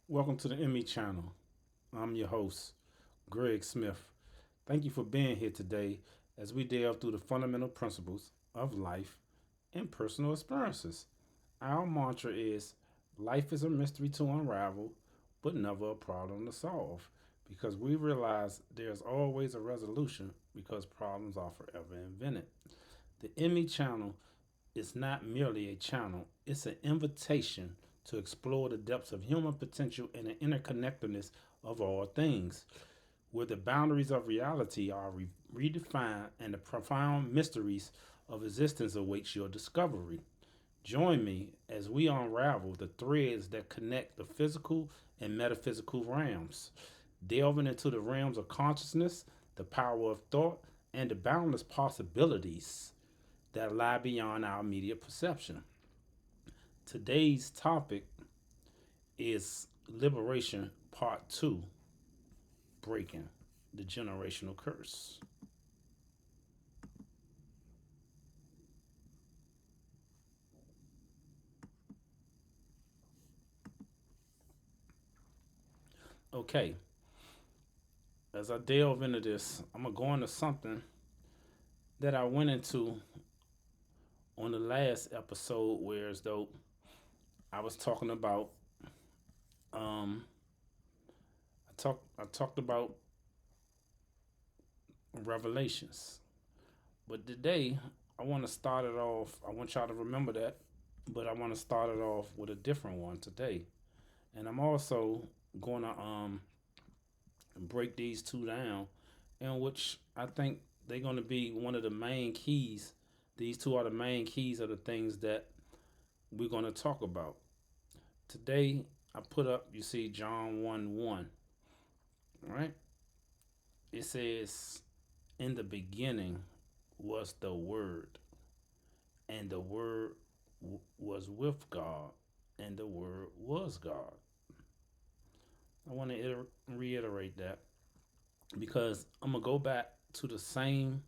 Welcome to the Emmy channel. I'm your host, Greg Smith. Thank you for being here today as we delve through the fundamental principles of life and personal experiences. Our mantra is life is a mystery to unravel, but never a problem to solve because we realize there's always a resolution because problems are forever invented. The Emmy channel is not merely a channel, it's an invitation to explore the depths of human potential and the interconnectedness of all things, where the boundaries of reality are redefined and the profound mysteries of existence awaits your discovery. Join me as we unravel the threads that connect the physical and metaphysical realms, delving into the realms of consciousness, the power of thought, and the boundless possibilities that lie beyond our immediate perception. Today's topic is Liberation Part 2, Breaking the Generational Curse. Okay, as I delve into this, I'm going to go into something that I went into on the last episode, where as though I was talking about, um, I talked about revelations. But today, I want to start it off. I want y'all to remember that, but I want to start it off with a different one today. And I'm also going to break these two down, in which I think they're going to be one of the main keys. These two are the main keys of the things that we're going to talk about. Today, I put up, you see, John 1 1, right? It says, in the beginning was the Word, and the Word was with God, and the Word was God. I want to reiterate that because I'm going to go back to the same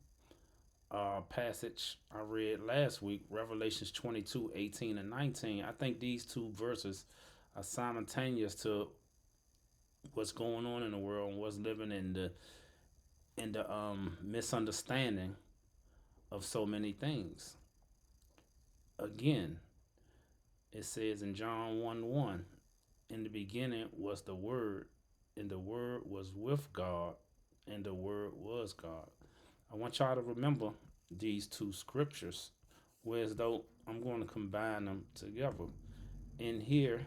passage I read last week, Revelations 22:18 and 19. I think these two verses are simultaneous to what's going on in the world and what's living in the misunderstanding of so many things. Again, it says in John 1 1, in the beginning was the Word, and the Word was with God, and the Word was God. I want y'all to remember these two scriptures, whereas though I'm going to combine them together. In here,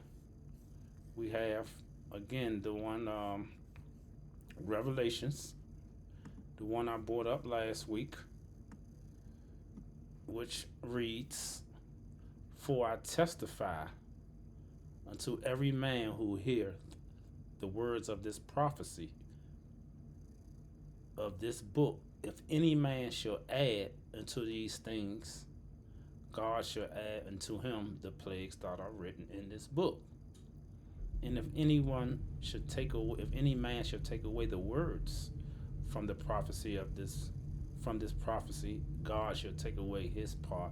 we have again the one Revelations, the one I brought up last week, which reads, "For I testify unto every man who heareth the words of this prophecy of this book, if any man shall add unto these things, God shall add unto him the plagues that are written in this book. And if anyone should take away, if any man shall take away the words from the prophecy of this, from this prophecy, God shall take away his part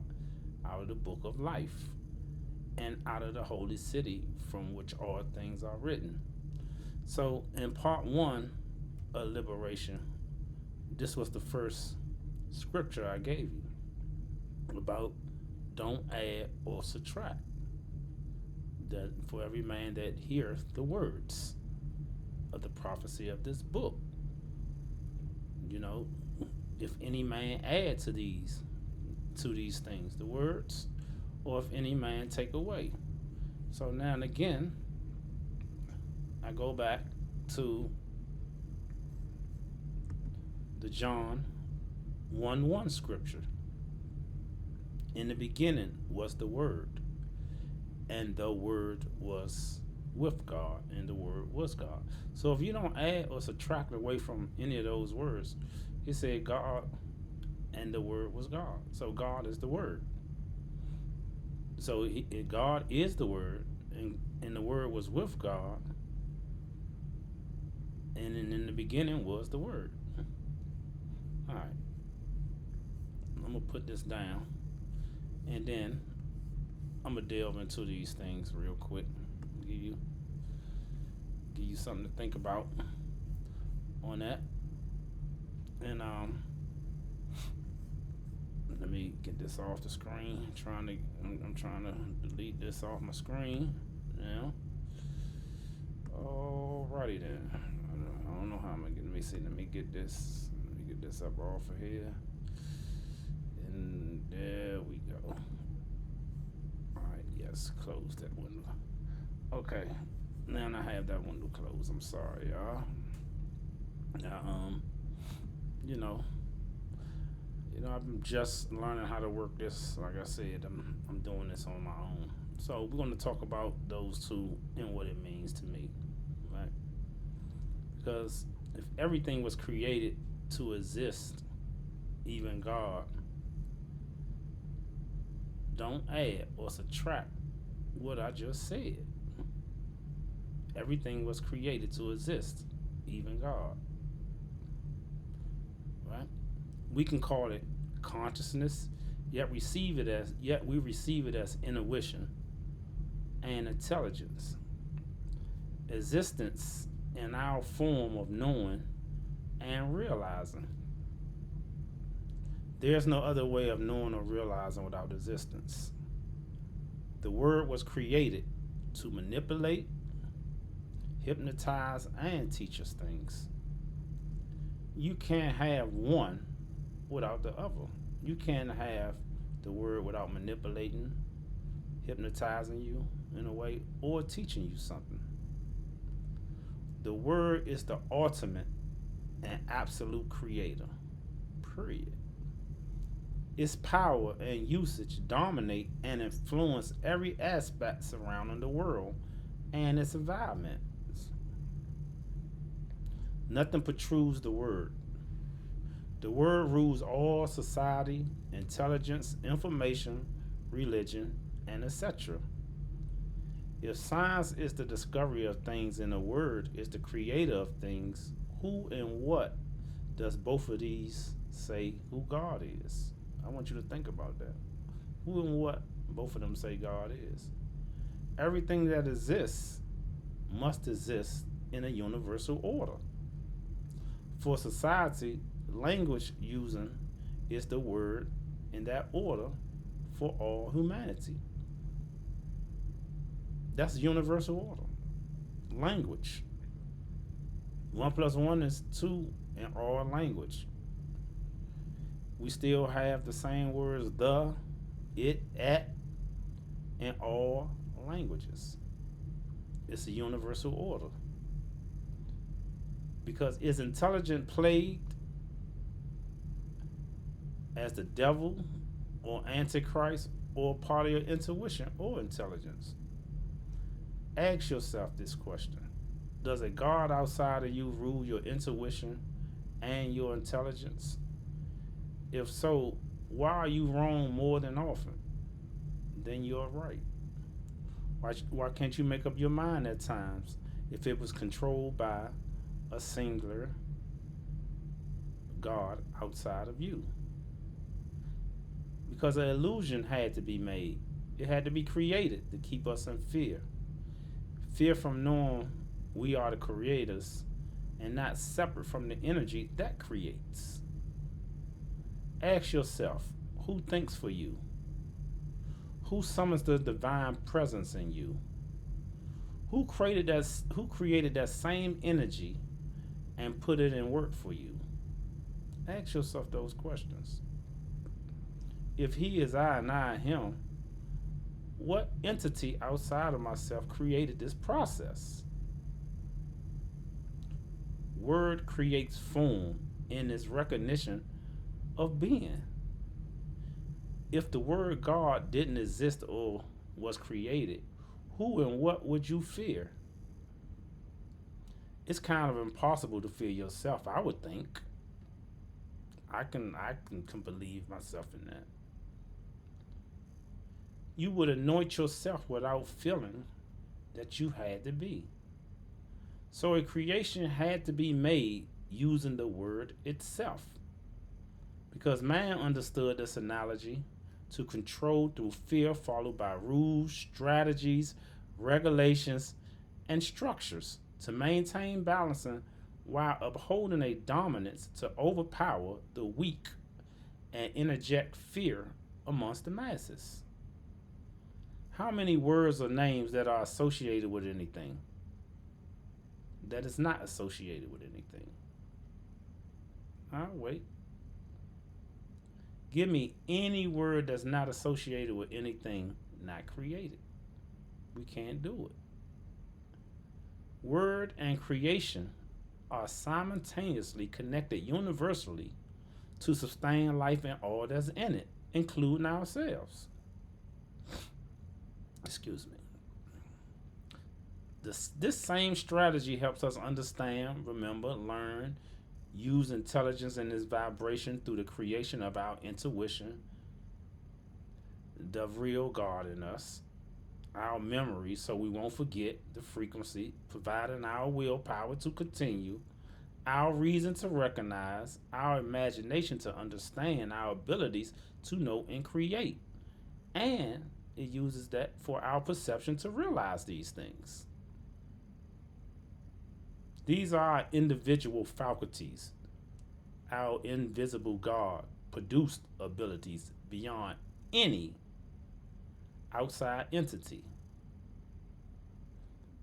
out of the book of life and out of the holy city from which all things are written." So in part one of liberation, this was the first scripture I gave you about don't add or subtract. That for every man that heareth the words of the prophecy of this book, you know, if any man add to these things, the words, or if any man take away. So now and again, I go back to the John 1 1 scripture. In the beginning was the Word, and the Word was with God, and the Word was God. So if you don't add or subtract away from any of those words, he said God and the Word was God. So God is the Word. So God is the Word, and the Word was with God, and in the beginning was the Word. All right, I'm gonna put this down, and then I'm gonna delve into these things real quick. Give you give you something to think about on that. And let me get this off the screen. I'm trying to delete this off my screen now. Alrighty then. I don't know how I'm gonna get. Let me see. Let me get this. Let me get this up off of here. And there we go. Alright. Yes. Close that window. Okay. Now I have that window closed. I'm sorry, y'all. Now, you know, I'm just learning how to work this. Like I said, I'm doing this on my own. So we're going to talk about those two and what it means to me, right? Because if everything was created to exist, even God, don't add or subtract what I just said. Everything was created to exist, even God. Right? We can call it consciousness, yet we receive it as intuition and intelligence. Existence in our form of knowing and realizing. There's no other way of knowing or realizing without existence. The word was created to manipulate, hypnotize, and teach us things. You can't have one without the other. You can't have the word without manipulating, hypnotizing you in a way, or teaching you something. The word is the ultimate and absolute creator. Period. Its power and usage dominate and influence every aspect surrounding the world and its environment. Nothing protrudes the word. The word rules all society, intelligence, information, religion, and etc. If science is the discovery of things and the word is the creator of things, who and what does both of these say who God is? I want you to think about that. Who and what both of them say God is? Everything that exists must exist in a universal order. For society, language using is the word in that order for all humanity. That's universal order. Language. 1 plus 1 is 2 in all language. We still have the same words the, it, at in all languages. It's a universal order. Because is intelligent plagued as the devil or antichrist or part of your intuition or intelligence? Ask yourself this question. Does a God outside of you rule your intuition and your intelligence? If so, why are you wrong more than often? Then you're right. Why can't you make up your mind at times if it was controlled by a singular God outside of you? Because an illusion had to be made. It had to be created to keep us in fear. Fear from knowing we are the creators and not separate from the energy that creates. Ask yourself, who thinks for you? Who summons the divine presence in you? Who created that same energy and put it in work for you? Ask yourself those questions. If he is I and I him, what entity outside of myself created this process? Word creates form in its recognition of being. If the word God didn't exist or was created, who and what would you fear? It's kind of impossible to fear yourself, I would think. I can believe myself in that. You would anoint yourself without feeling that you had to be. So a creation had to be made using the word itself. Because man understood this analogy to control through fear, followed by rules, strategies, regulations, and structures to maintain balancing while upholding a dominance to overpower the weak and interject fear amongst the masses. How many words or names that are associated with anything that is not associated with anything? Wait. Give me any word that's not associated with anything not created. We can't do it. Word and creation are simultaneously connected universally to sustain life and all that's in it, including ourselves. Excuse me. This same strategy helps us understand, remember, learn, use intelligence and its vibration through the creation of our intuition, the real God in us, our memory so we won't forget the frequency, providing our willpower to continue, our reason to recognize, our imagination to understand, our abilities to know and create. And it uses that for our perception to realize these things. These are our individual faculties, our invisible God produced abilities beyond any outside entity.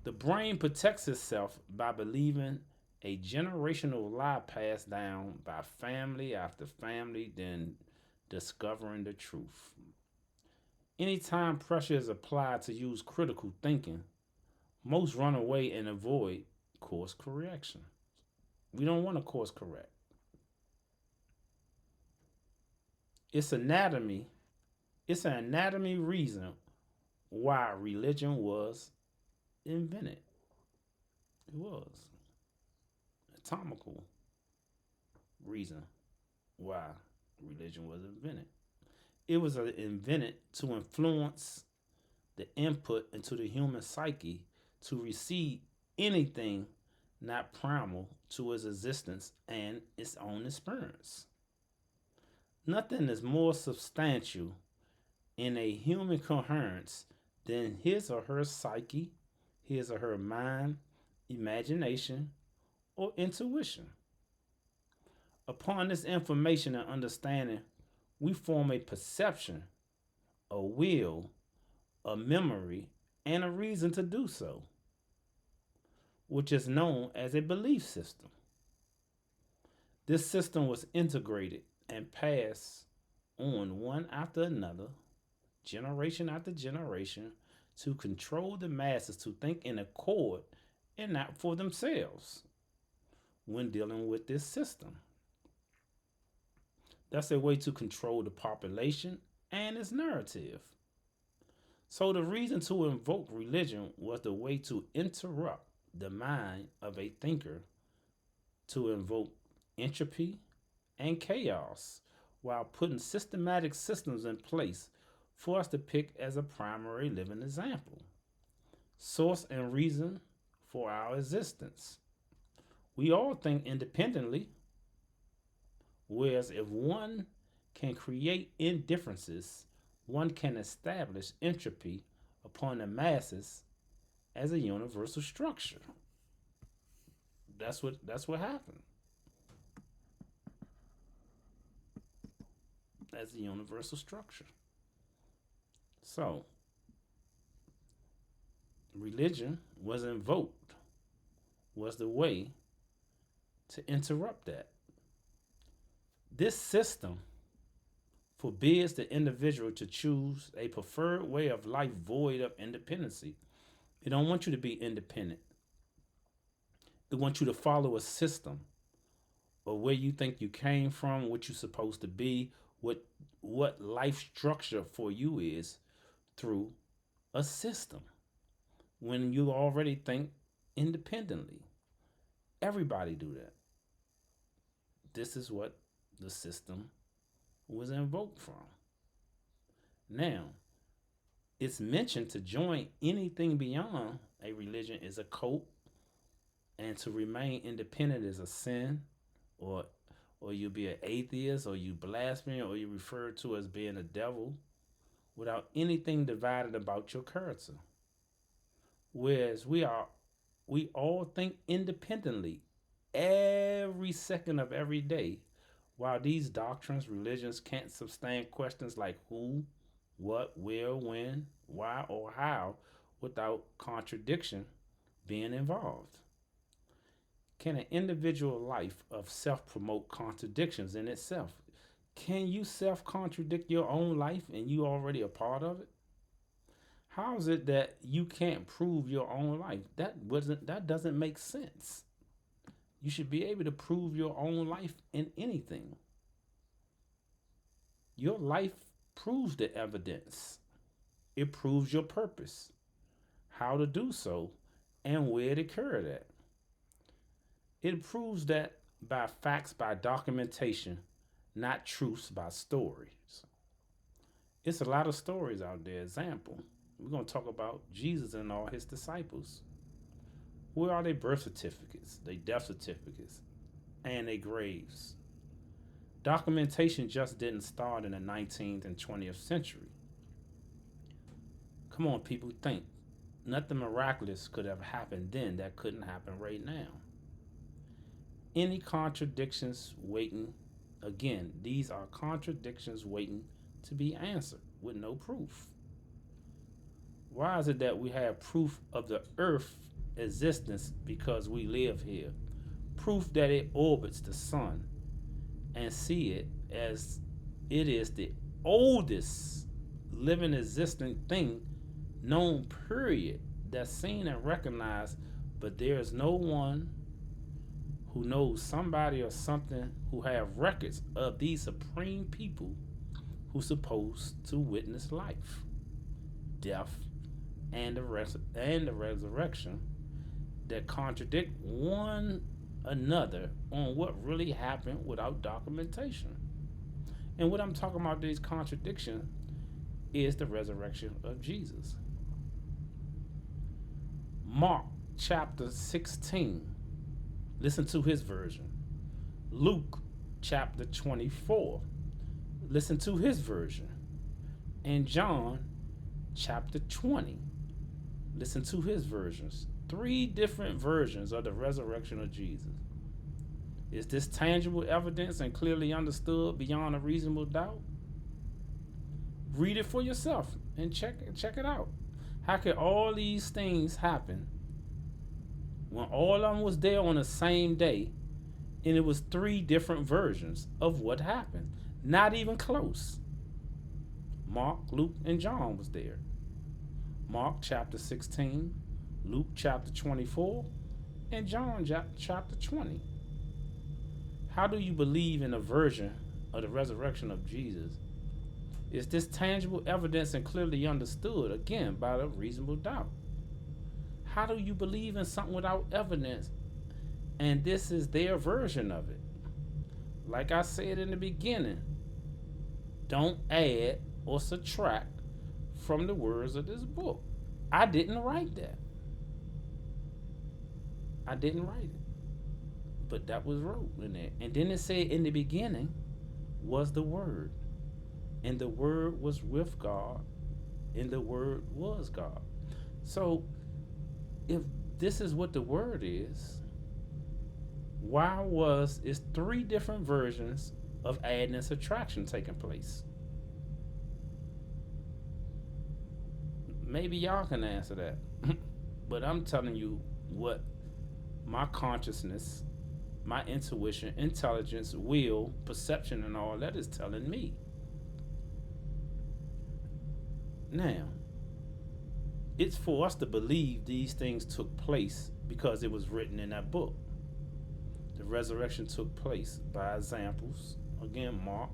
The brain protects itself by believing a generational lie passed down by family after family, then discovering the truth. Anytime pressure is applied to use critical thinking, most run away and avoid course correction. We don't want to course correct. It's anatomy. It's an anatomy reason why religion was invented. It was anatomical reason why religion was invented. It was invented to influence the input into the human psyche to receive anything not primal to its existence and its own experience. Nothing is more substantial in a human coherence than his or her psyche, his or her mind, imagination, or intuition. Upon this information and understanding, we form a perception, a will, a memory, and a reason to do so, which is known as a belief system. This system was integrated and passed on one after another, generation after generation, to control the masses to think in accord and not for themselves when dealing with this system. That's a way to control the population and its narrative. So the reason to invoke religion was the way to interrupt the mind of a thinker to invoke entropy and chaos while putting systematic systems in place for us to pick as a primary living example, source and reason for our existence. We all think independently, whereas if one can create indifferences, one can establish entropy upon the masses as a universal structure. That's what happened. As a universal structure. So religion was invoked, was the way to interrupt that. This system forbids the individual to choose a preferred way of life void of independency. It don't want you to be independent. It wants you to follow a system of where you think you came from, what you're supposed to be, what life structure for you is through a system. When you already think independently. Everybody do that. This is what the system was invoked from. Now, it's mentioned to join anything beyond a religion is a cult, and to remain independent is a sin, or you be an atheist, or you blaspheme, or you referred to as being a devil, without anything divided about your character. Whereas we are We all think independently every second of every day, while these doctrines, religions can't sustain questions like who, what, where, when, why, or how without contradiction being involved. Can an individual life of self promote contradictions in itself? Can you self contradict your own life and you already a part of it? How is it that you can't prove your own life? That doesn't make sense. You should be able to prove your own life in anything. Your life proves the evidence. It proves your purpose, how to do so, and where to carry that. It proves that by facts, by documentation, not truths by stories. It's a lot of stories out there. Example, we're going to talk about Jesus and all his disciples. Where are their birth certificates, their death certificates, and their graves? Documentation just didn't start in the 19th and 20th century. Come on, people, think. Nothing miraculous could have happened then that couldn't happen right now. Any contradictions waiting, again, these are contradictions waiting to be answered with no proof. Why is it that we have proof of the earth existence because we live here? Proof that it orbits the sun and see it as it is the oldest living existing thing known, period, that's seen and recognized, but there is no one who knows somebody or something who have records of these supreme people who supposed to witness life, death, and the resurrection that contradict one another on what really happened without documentation. And what I'm talking about, these contradictions, is the resurrection of Jesus. Mark chapter 16, listen to his version. Luke chapter 24, listen to his version. And John chapter 20, listen to his versions. 3 different versions of the resurrection of Jesus. Is this tangible evidence and clearly understood beyond a reasonable doubt? Read it for yourself and check it out. How could all these things happen when all of them was there on the same day and it was 3 different versions of what happened? Not even close. Mark, Luke, and John was there. Mark chapter 16, Luke chapter 24, and John chapter 20. How do you believe in a version of the resurrection of Jesus? Is this tangible evidence and clearly understood, again, by a reasonable doubt? How do you believe in something without evidence and this is their version of it? Like I said in the beginning, don't add or subtract from the words of this book. I didn't write that. I didn't write it. But that was wrote in there. And then it said, in the beginning was the Word. And the Word was with God. And the Word was God. So, if this is what the Word is, why was it's 3 different versions of adding and subtraction taking place? Maybe y'all can answer that. But I'm telling you what my consciousness, my intuition, intelligence, will, perception, and all that is telling me. Now, it's for us to believe these things took place because it was written in that book. The resurrection took place by examples. Again, Mark,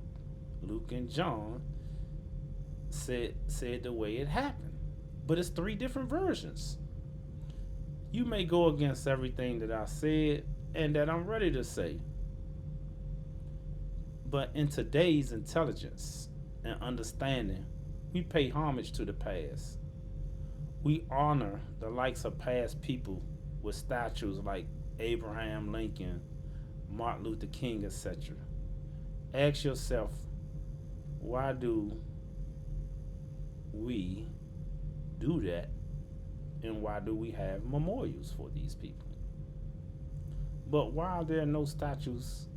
Luke, and John said the way it happened. But it's 3 different versions. You may go against everything that I said and that I'm ready to say. But in today's intelligence and understanding, we pay homage to the past. We honor the likes of past people with statues like Abraham Lincoln, Martin Luther King, etc. Ask yourself, why do we do that And why do we have memorials for these people? But why are there no statues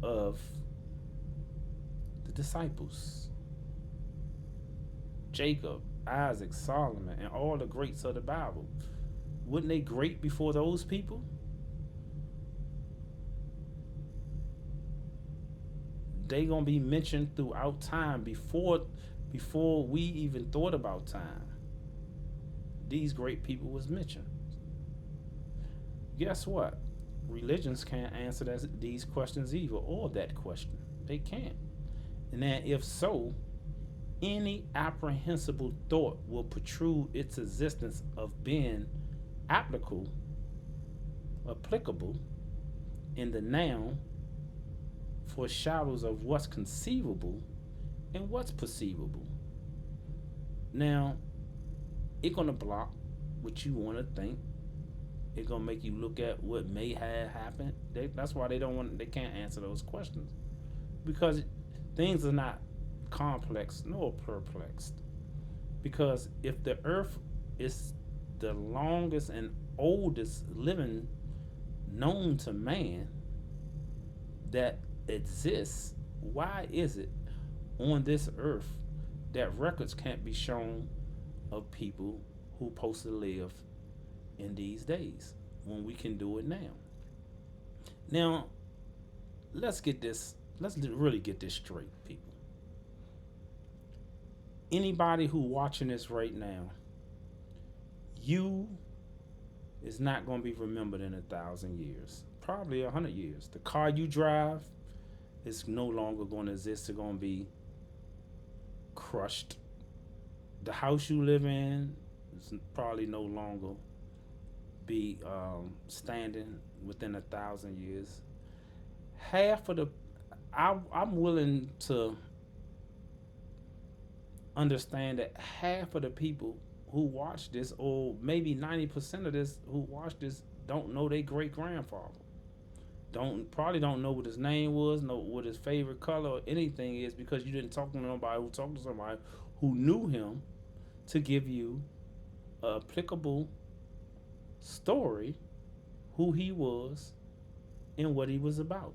of the disciples? Jacob, Isaac, Solomon, and all the greats of the Bible. Wouldn't they great before those people? They gonna be mentioned throughout time before we even thought about time. These great people was mentioned. Guess what? Religions can't answer these questions either, or that question. They can't. And then, if so, any apprehensible thought will protrude its existence of being applicable, applicable in the now for shadows of what's conceivable and what's perceivable. Now, it's gonna block what you want to think. It's gonna make you look at what may have happened. That's why they don't want. They can't answer those questions because things are not complex nor perplexed. Because if the Earth is the longest and oldest living known to man that exists, why is it on this Earth that records can't be shown of people who supposed to live in these days when we can do it now? Now, let's get this. Let's really get this straight, people. Anybody who watching this right now, you is not going to be remembered in 1,000 years, probably 100 years. The car you drive is no longer going to exist. It's going to be crushed. The house you live in is probably no longer be standing within 1,000 years. Half of the, I'm willing to understand that half of the people who watch this, or maybe 90% of this who watch this, don't know their great grandfather. Probably don't know what his name was, know what his favorite color or anything is, because you didn't talk to nobody who talked to somebody who knew him to give you a applicable story, who he was and what he was about.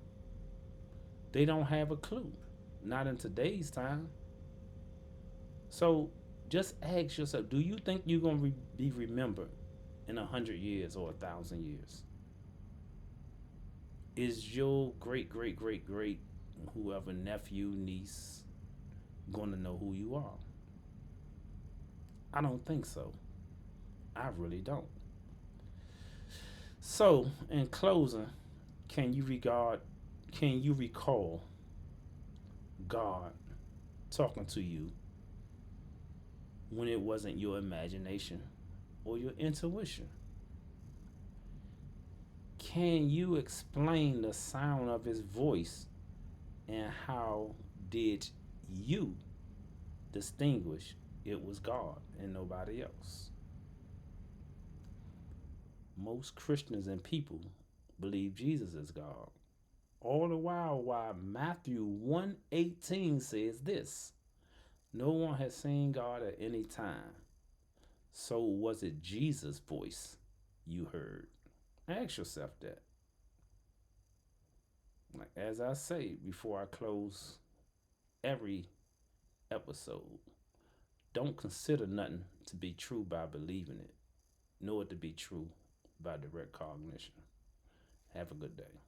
They don't have a clue, not in today's time. So just ask yourself, do you think you're going to be remembered in 100 years or 1,000 years? Is your great, great, great, great, whoever, nephew, niece, going to know who you are? I don't think so. I really don't. So, in closing, can you recall God talking to you when it wasn't your imagination or your intuition? Can you explain the sound of his voice, and how did you distinguish it was God and nobody else? Most Christians and people believe Jesus is God. All the while Matthew 1:18 says this: no one has seen God at any time. So was it Jesus' voice you heard? Ask yourself that. Like, as I say before I close every episode, don't consider nothing to be true by believing it, nor to be true by direct cognition. Have a good day.